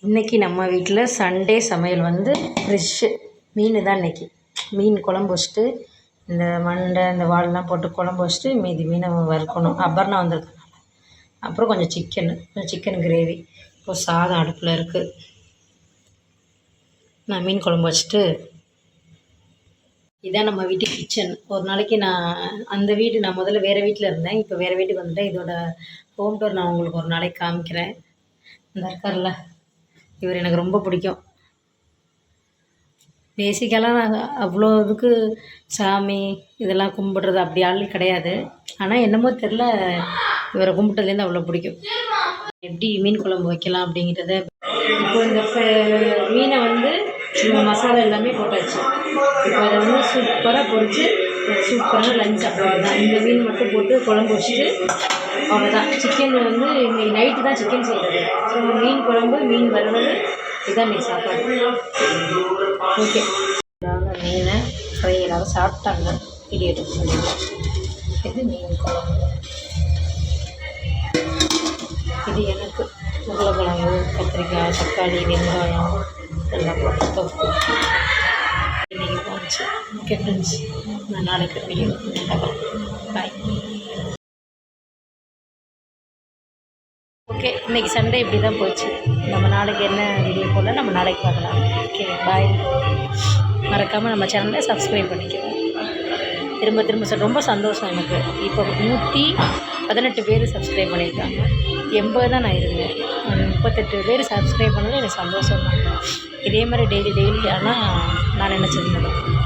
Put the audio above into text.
இன்றைக்கி நம்ம வீட்டில் சண்டே சமையல் வந்து ஃப்ரெஷ்ஷு மீன் தான் இன்றைக்கி. மீன் குழம்பு வச்சுட்டு இந்த மண்டை இந்த வால்லாம் போட்டு குழம்பு வச்சுட்டு மீதி மீனை வறுக்கணும். அபர்ணா வந்திருக்கனால அப்புறம் கொஞ்சம் சிக்கன் கிரேவி. இப்போ சாதம் அடுப்பில் இருக்குது. நான் மீன் குழம்பு வச்சுட்டு இதான் நம்ம வீட்டு கிச்சன். ஒரு நாளைக்கு நான் முதல்ல வேறு வீட்டில் இருந்தேன். இப்போ வேறு வீட்டுக்கு வந்துட்டேன். இதோட ஹோம் டூர் நான் உங்களுக்கு ஒரு நாளைக்கு காமிக்கிறேன். இந்த இருக்கார்ல, இவர் எனக்கு ரொம்ப பிடிக்கும். பேசிக்கெல்லாம் நான் அவ்வளோ இதுக்கு சாமி இதெல்லாம் கும்பிடுறது அப்படி ஆள் கிடையாது. ஆனால் என்னமோ தெரில, இவரை கும்பிட்டதுலேருந்து அவ்வளோ பிடிக்கும். எப்படி மீன் குழம்பு வைக்கலாம் அப்படிங்கிறத இப்போ இந்த மீனை வந்து மசாலா எல்லாமே போட்டாச்சு. இப்போ அதை வந்து சூப்பராக பொரித்து சூப்பரான லஞ்ச் சாப்பிட்றது தான். இந்த மீன் மட்டும் போட்டு குழம்பு வச்சுட்டு அவ்வளோதான். சிக்கன் வந்து இன்னைக்கு நைட்டு தான் சிக்கன் செய்கிறது. ஸோ மீன் குழம்பு, மீன் வறுவல், இதுதான் இன்னைக்கு சாப்பாடு. ஓகே, மீனை ஃப்ரை எல்லாரும் சாப்பிட்டாங்க. வீடியோ எடுத்து சொல்லிடுவோம். இது மீன் குழம்பு. இது எனக்கு உருளைக்கிழங்கு, கத்திரிக்காய், தக்காளி, வெங்காயம் எல்லாம் போட்டு தொப்பு இன்றைக்கி போச்சு. ஓகே ஃப்ரெண்ட்ஸ், நான் நாளைக்கு வீடியோ பாய். ஓகே, இன்றைக்கி சண்டே இப்படி தான் போச்சு. நம்ம நாளைக்கு என்ன வீடியோ போல நம்ம நாளைக்கு பார்க்கலாம். Okay bye. மறக்காமல் நம்ம சேனலை சப்ஸ்கிரைப் பண்ணிக்கிறோம். திரும்ப ரொம்ப சந்தோஷம் எனக்கு. இப்போ 118 பேர் சப்ஸ்கிரைப் பண்ணியிருக்காங்க. 80 தான் நான் இருந்தேன். 38 பேர் சப்ஸ்கிரைப் பண்ணது எனக்கு சந்தோஷம் தான். இதே மாதிரி டெய்லி ஆனால் நான் நினச்சது நடக்கும்.